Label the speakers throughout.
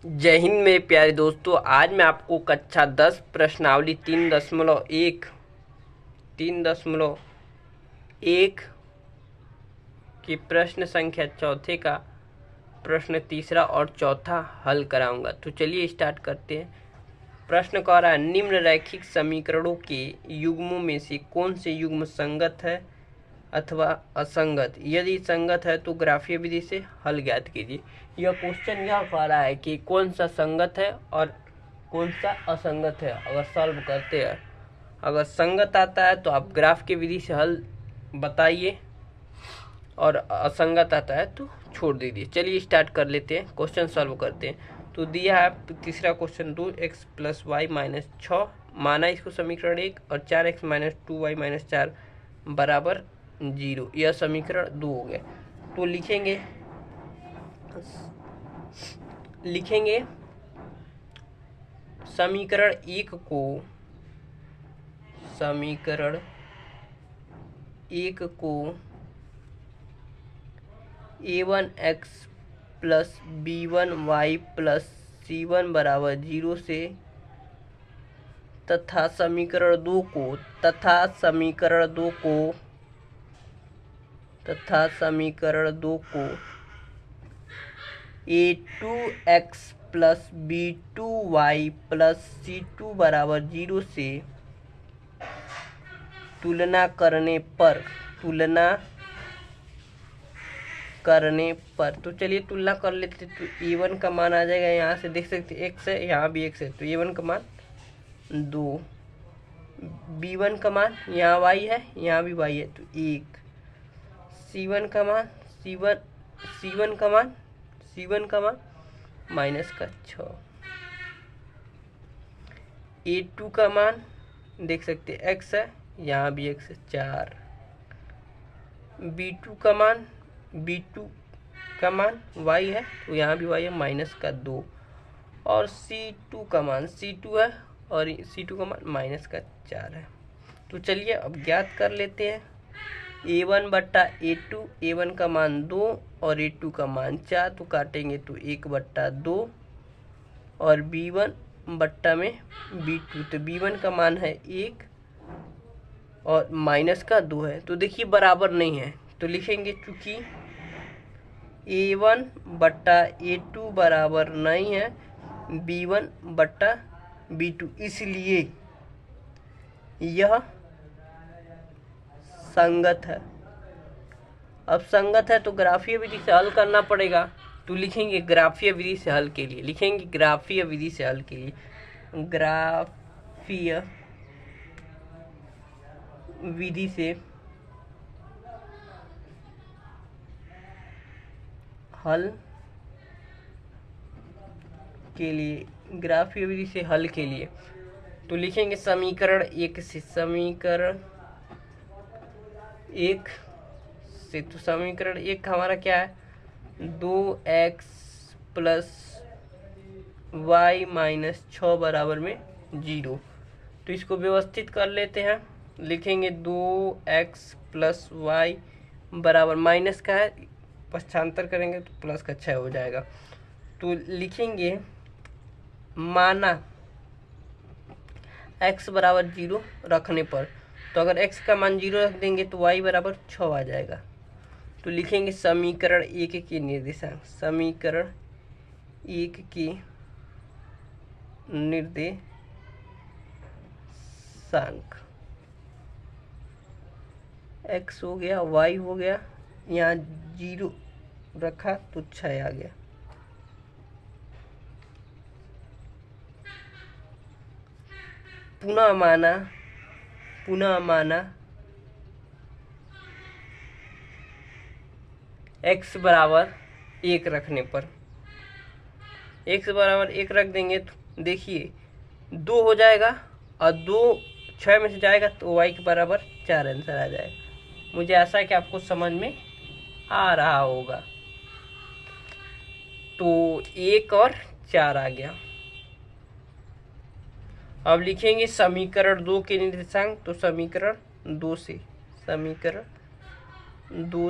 Speaker 1: जय हिंद मेरे प्यारे दोस्तों। आज मैं आपको कक्षा 10 प्रश्नावली 3.1 की प्रश्न संख्या चौथे का प्रश्न तीसरा और चौथा हल कराऊंगा। तो चलिए स्टार्ट करते हैं। प्रश्न कह रहा है, निम्न रैखिक समीकरणों के युग्मों में से कौन से युग्म संगत है अथवा असंगत। यदि संगत है तो ग्राफीय विधि से हल ज्ञात कीजिए। यह क्वेश्चन यह कह रहा है कि कौन सा संगत है और कौन सा असंगत है। अगर सॉल्व करते हैं, अगर संगत आता है तो आप ग्राफ की विधि से हल बताइए और असंगत आता है तो छोड़ दीजिए। चलिए स्टार्ट कर लेते हैं, क्वेश्चन सॉल्व करते हैं। तो दिया है तीसरा क्वेश्चन 2x + y - 6 माना इसको समीकरण 1 और 4x - 2y - 4 बराबर 0। यह समीकरण 2 हो गया। तो लिखेंगे समीकरण 1 को a1x + b1y + c1 बराबर 0 से तथा समीकरण 2 को a2x + b2y + c2 बराबर 0 से तुलना करने पर तो चलिए तुलना कर लेते। तो a1 का मान आ जाएगा, यहाँ से देख सकते x है, यहाँ भी x है, तो a1 का मान 2, b1 का मान यहाँ y है, यहाँ भी y है, तो 1, c1 का मान -6, a2 का मान देख सकते x है, यहाँ भी x है, 4, b2 का मान y है, तो यहाँ भी y है, -2, और c2 का मान c2 है और c2 का मान -4 है। तो चलिए अब ज्ञात कर लेते हैं। a1 बट्टा a2, a1 का मान 2 और a2 का मान 4, तो काटेंगे तो 1/2, और b1 बट्टा में b2, तो b1 का मान है 1 और -2 है। तो देखिए बराबर नहीं है, तो लिखेंगे चूंकि a1 बट्टा a2 बराबर नहीं है b1 बट्टा b2, इसलिए यह संगत है। अब संगत है तो ग्राफीय विधि से हल करना पड़ेगा। तो लिखेंगे ग्राफीय विधि से हल के लिए, ग्राफीय विधि से हल के लिए तो लिखेंगे समीकरण 1 से तो समीकरण 1 हमारा क्या है, 2x + y - 6 बराबर में 0। तो इसको व्यवस्थित कर लेते हैं। लिखेंगे 2x + y बराबर माइनस का है, पक्षांतर करेंगे तो प्लस का 6 हो जाएगा। तो लिखेंगे माना x बराबर 0 रखने पर, तो अगर x का मान 0 रख देंगे तो y बराबर 6 आ जाएगा। तो लिखेंगे समीकरण 1 के निर्देशांक, x हो गया, y हो गया, यहाँ 0 रखा तो 6 आ गया। पुनः माना x बराबर 1 रखने पर, x बराबर 1 रख देंगे तो देखिए 2 हो जाएगा और 2 6 में से जाएगा तो y के बराबर 4 आंसर आ जाएगा। मुझे आशा है कि आपको समझ में आ रहा होगा। तो 1 और 4 आ गया। अब लिखेंगे समीकरण 2 के निर्देशांक, तो समीकरण 2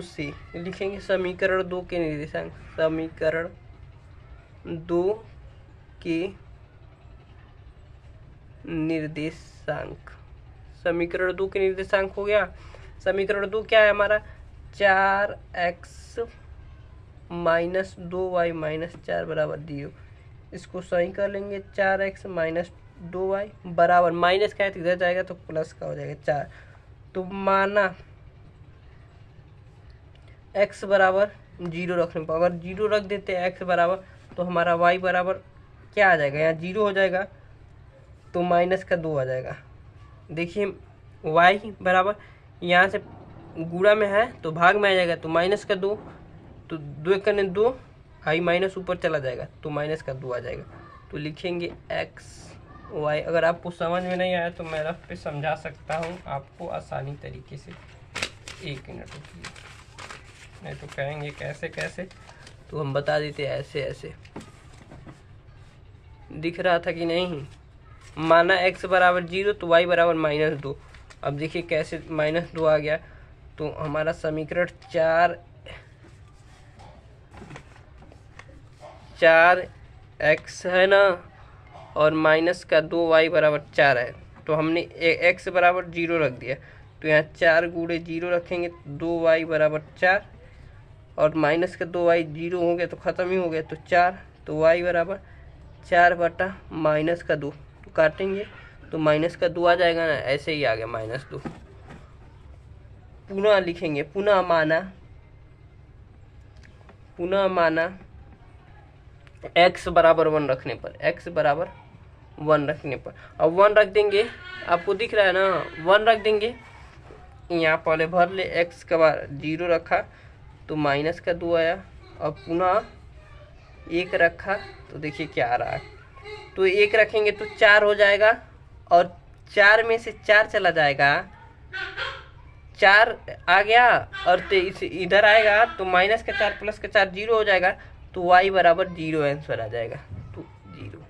Speaker 1: से लिखेंगे समीकरण 2 के निर्देशांक, समीकरण 2 के निर्देशांक। समीकरण 2 के निर्देशांक हो गया। समीकरण 2 क्या है हमारा, 4x माइनस 2y माइनस 4 बराबर 0। इसको सही कर लेंगे, 4x माइनस 2y बराबर, माइनस का है तो इधर जाएगा तो प्लस का हो जाएगा 4। तो माना x बराबर 0 रखने पर, अगर 0 रख देते हैं x बराबर, तो हमारा y बराबर क्या आ जाएगा, यहाँ 0 हो जाएगा तो माइनस का 2 आ जाएगा। देखिए y बराबर यहाँ से गुणा में है तो भाग में आ जाएगा, तो माइनस का 2, तो 2 करने 2, आई माइनस ऊपर चला जाएगा तो माइनस का 2 आ जाएगा। तो लिखेंगे x y। अगर आपको समझ में नहीं आया तो मैं रफ पे समझा सकता हूँ आपको आसानी तरीके से। 1 मिनट रुकिए, नहीं तो कहेंगे कैसे कैसे, तो हम बता देते ऐसे ऐसे। दिख रहा था कि नहीं, माना x बराबर 0 तो y बराबर माइनस 2। अब देखिए कैसे माइनस 2 आ गया, तो हमारा समीकरण 4x है ना, और माइनस का 2y बराबर 4 है। तो हमने x बराबर 0 रख दिया, तो यहाँ 4 गुणे 0 रखेंगे, 2y बराबर 4, और माइनस का 2y 0 हो गया तो ख़त्म ही हो गया, तो 4, तो y बराबर 4 बटा माइनस का 2, तो काटेंगे तो माइनस का 2 आ जाएगा ना, ऐसे ही आ गया माइनस 2। पुनः लिखेंगे, पुनः माना x बराबर 1 रखने पर, x बराबर 1 रखने पर, अब 1 रख देंगे, आपको दिख रहा है ना, 1 रख देंगे, यहाँ पहले भर ले, x का बार 0 रखा तो माइनस का 2 आया, अब पुनः 1 रखा तो देखिए क्या आ रहा है, तो 1 रखेंगे तो 4 हो जाएगा, और 4 में से 4 चला जाएगा, 4 आ गया, और इधर आएगा तो माइनस का 4 प्लस का 4 0 हो जाएगा, तो y बराबर 0 आंसर आ जाएगा, तो 0।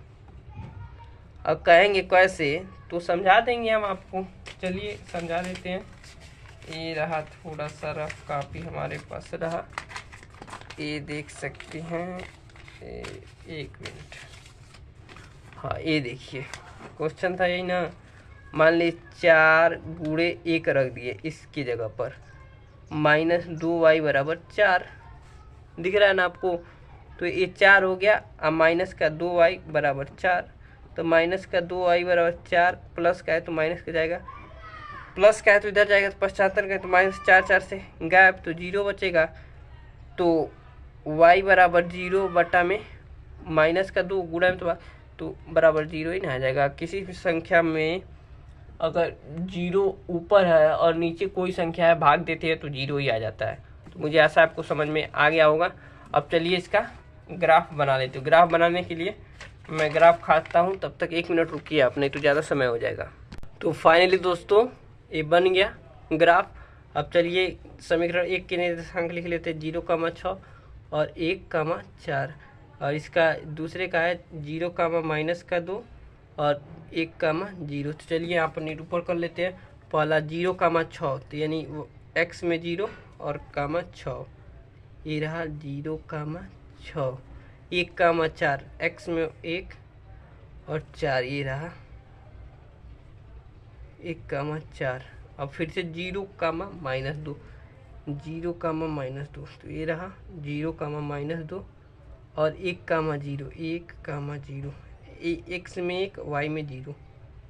Speaker 1: अब कहेंगे कैसे, तो समझा देंगे हम आपको, चलिए समझा देते हैं। ये रहा थोड़ा सा रफ कापी हमारे पास रहा, ये देख सकते हैं, 1 मिनट, हाँ ये देखिए क्वेश्चन था यही ना, मान ली 4 गुणे 1 रख दिए इसकी जगह पर, माइनस 2y बराबर 4, दिख रहा है ना आपको, तो ये 4 हो गया, अब माइनस का 2y बराबर 4, तो माइनस का 2y बराबर 4, प्लस का है तो माइनस का जाएगा, प्लस का है तो इधर जाएगा, तो 75 का है तो माइनस 4 4 से गायब, तो 0 बचेगा, तो y बराबर 0 बटा में माइनस का 2 गुणा में तो बराबर 0 ही ना आ जाएगा। किसी भी संख्या में अगर 0 ऊपर है और नीचे कोई संख्या है भाग देते हैं तो 0 ही आ जाता है। तो मुझे ऐसा आपको समझ में आ गया होगा। अब चलिए इसका ग्राफ बना लेते हो। ग्राफ बनाने के लिए मैं ग्राफ खाता हूँ, तब तक 1 मिनट रुकिए आप, नहीं तो ज़्यादा समय हो जाएगा। तो फाइनली दोस्तों ये बन गया ग्राफ। अब चलिए समीकरण 1 के निर्देशांक लिख लेते हैं, 0,6 और 1,4, और इसका दूसरे का है 0, माइनस का 2 और 1,0। तो चलिए यहाँ पर निरूपण कर लेते हैं। पहला 0,6, तो यानी वो x में 0 और 6, ये रहा 0,6, 1,4 x में 1 और 4, ये रहा 1,4। अब फिर से 0, -2, 0, -2, तो ये रहा 0, -2 और 1,0, 1,0, x में 1 y में 0,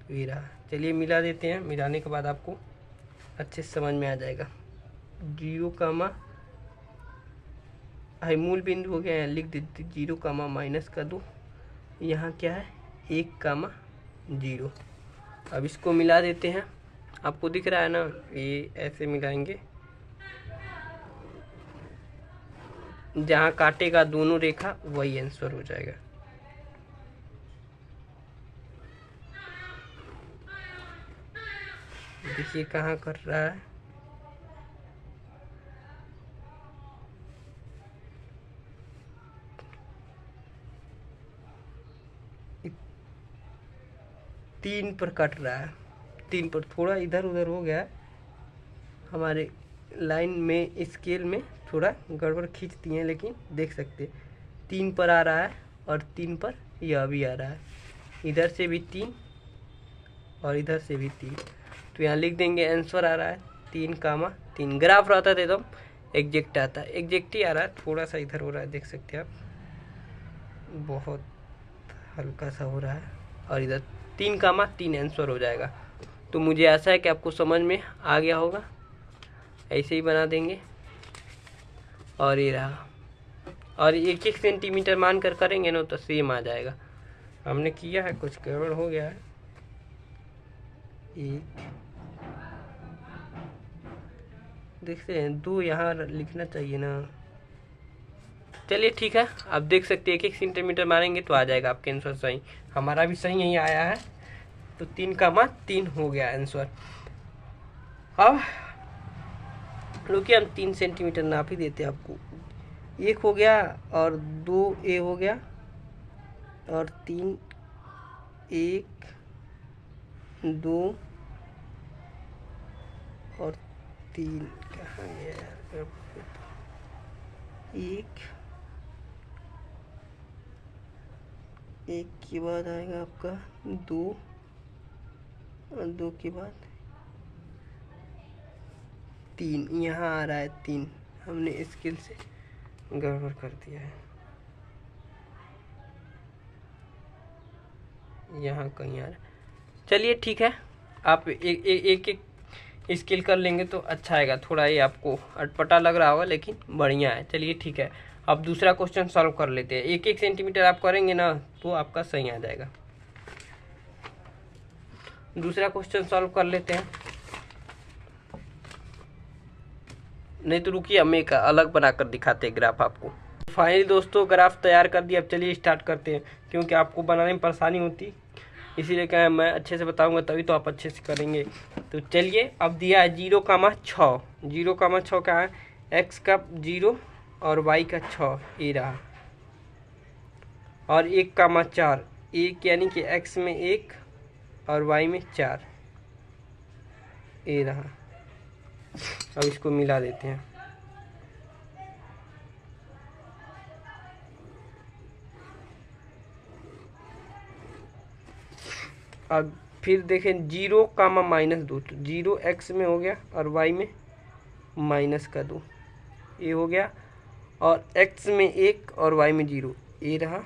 Speaker 1: तो ये रहा। चलिए मिला देते हैं, मिलाने के बाद आपको अच्छे से समझ में आ जाएगा। 0, मूल बिंदु हो गया है, लिख देते 0, माइनस का 2, यहाँ क्या है 1,0। अब इसको मिला देते हैं, आपको दिख रहा है ना, ये ऐसे मिलाएंगे, जहाँ काटेगा दोनों रेखा वही आंसर हो जाएगा। देखिए कहाँ कर रहा है, तीन पर कट रहा है, 3 पर थोड़ा इधर उधर हो गया, हमारे लाइन में स्केल में थोड़ा गड़बड़ खींचती हैं, लेकिन देख सकते 3 पर आ रहा है और 3 पर यह भी आ रहा है, इधर से भी 3 और इधर से भी 3। तो यहाँ लिख देंगे आंसर आ रहा है 3,3। ग्राफ रहता था एकदम एग्जैक्ट आता है, एग्जैक्ट ही आ रहा है, थोड़ा सा इधर हो रहा है, देख सकते हैं आप, बहुत हल्का सा हो रहा है। और इधर 3,3 आंसर हो जाएगा। तो मुझे आशा है कि आपको समझ में आ गया होगा। ऐसे ही बना देंगे और ये रहा, और 1-1 सेंटीमीटर मान कर करेंगे ना तो सेम आ जाएगा। हमने किया है, कुछ गड़बड़ हो गया है। एक देखते हैं, 2 यहाँ लिखना चाहिए ना। चलिए ठीक है, आप देख सकते हैं 1-1 सेंटीमीटर मारेंगे तो आ जाएगा आपके आंसर सही। हमारा भी सही यही आया है, तो 3,3 हो गया आंसर। अब रुकिए, हम 3 सेंटीमीटर नाप ही देते हैं आपको। 1 हो गया और 2a हो गया और 3, 1, 2 और 3 कहाँ गया यार, 1 के बाद आएगा आपका 2 और 2 के बाद 3, यहाँ आ रहा है 3। हमने स्केल से गड़बड़ कर दिया है, यहाँ कहीं आ रहा है। चलिए ठीक है, आप एक स्केल कर लेंगे तो अच्छा आएगा। थोड़ा ये आपको अटपटा लग रहा होगा लेकिन बढ़िया है। चलिए ठीक है, अब दूसरा क्वेश्चन सॉल्व कर लेते हैं। 1-1 सेंटीमीटर आप करेंगे ना तो आपका सही आ जाएगा। दूसरा क्वेश्चन सॉल्व कर लेते हैं। नहीं तो रुकिए, हम एक अलग बनाकर दिखाते हैं ग्राफ आपको। फाइनली दोस्तों ग्राफ तैयार कर दिया। अब चलिए स्टार्ट करते हैं, क्योंकि आपको बनाने में परेशानी होती, इसीलिए क्या है मैं अच्छे से बताऊंगा तभी तो आप अच्छे से करेंगे। तो चलिए, अब दिया है 0,6। 0,6 का है x का 0 और y का 6, ये रहा। और 1,4, 1 यानी कि x में 1 और y में 4, ये रहा। अब इसको मिला देते हैं। अब फिर देखें 0,-2, तो 0 x में हो गया और y में -2, ये हो गया। और x में 1 और y में 0, ये रहा।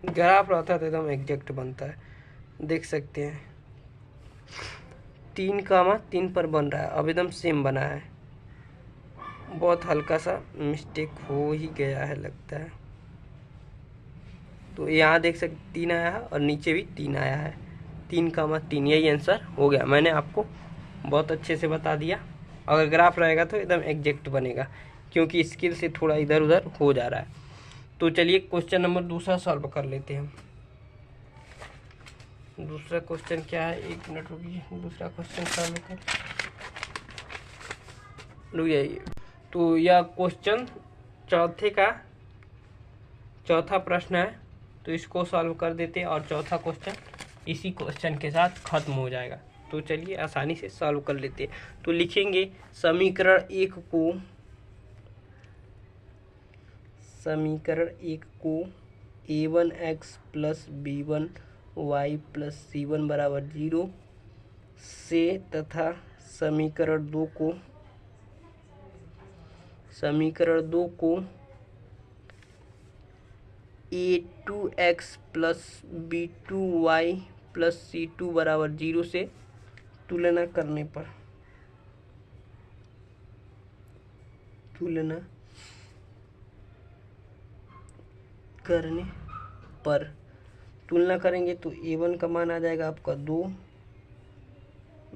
Speaker 1: ग्राफ रहता है तो एकदम एग्जैक्ट बनता है, देख सकते हैं। 3,3 पर बन रहा है, अब एकदम सेम बना है। बहुत हल्का सा मिस्टेक हो ही गया है लगता है। तो यहाँ देख सकते 3 आया है और नीचे भी 3 आया है। 3,3 यही आंसर हो गया। मैंने आपको बहुत अच्छे से बता दिया। अगर ग्राफ रहेगा तो एकदम एग्जैक्ट बनेगा, क्योंकि स्केल से थोड़ा इधर उधर हो जा रहा है। तो चलिए क्वेश्चन नंबर दूसरा सॉल्व कर लेते हैं। दूसरा क्वेश्चन क्या है, 1 मिनट रुकिए, दूसरा क्वेश्चन सॉल्व कर रुकिए। तो यह क्वेश्चन चौथा प्रश्न है, तो इसको सॉल्व कर देते हैं और चौथा क्वेश्चन इसी क्वेश्चन के साथ खत्म हो जाएगा। तो चलिए आसानी से सॉल्व कर लेते हैं। तो लिखेंगे समीकरण 1 को a1x + b1y + c1 = 0 से, तथा समीकरण 2 को a2x + b2y + c2 = 0 से तुलना करने पर तुलना करेंगे तो a1 का मान आ जाएगा आपका 2,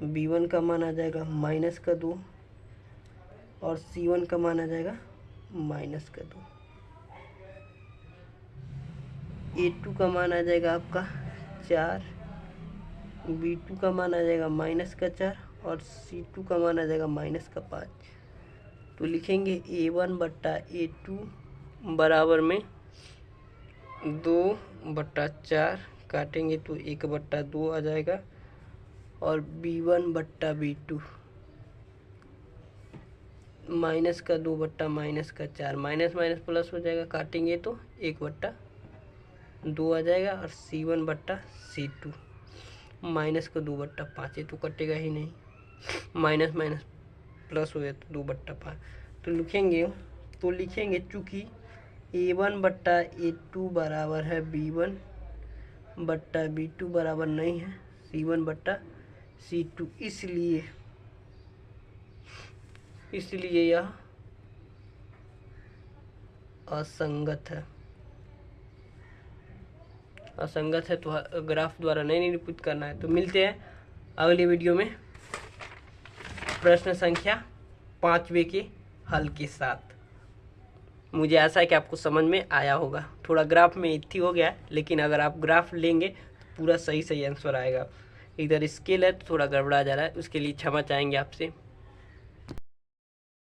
Speaker 1: b1 का मान आ जाएगा -2 और c1 का मान आ जाएगा -2। a2 का मान आ जाएगा आपका 4, b2 का मान आ जाएगा -4 और c2 का मान आ जाएगा -5। तो लिखेंगे a1 बट्टा a2 बराबर में 2/4 काटेंगे तो 1/2 आ जाएगा, और B1/B2 माइनस का 2/-4 माइनस माइनस प्लस हो जाएगा, काटेंगे तो 1/2 आ जाएगा, और C1/C2 माइनस का 2/5, ये तो कटेगा ही नहीं, माइनस माइनस प्लस हो गया तो 2/5। तो लिखेंगे चूँकि A1/A2 बराबर है B1/B2 बराबर नहीं है C1/C2, इसलिए यह असंगत है। तो ग्राफ द्वारा नहीं निरूपित करना है। तो मिलते हैं अगले वीडियो में प्रश्न संख्या 5वें के हल के साथ। मुझे आशा है कि आपको समझ में आया होगा। थोड़ा ग्राफ में इत्ती हो गया, लेकिन अगर आप ग्राफ लेंगे तो पूरा सही आंसर आएगा। इधर स्केल है तो थोड़ा गड़बड़ा जा रहा है, उसके लिए क्षमा चाहेंगे आपसे।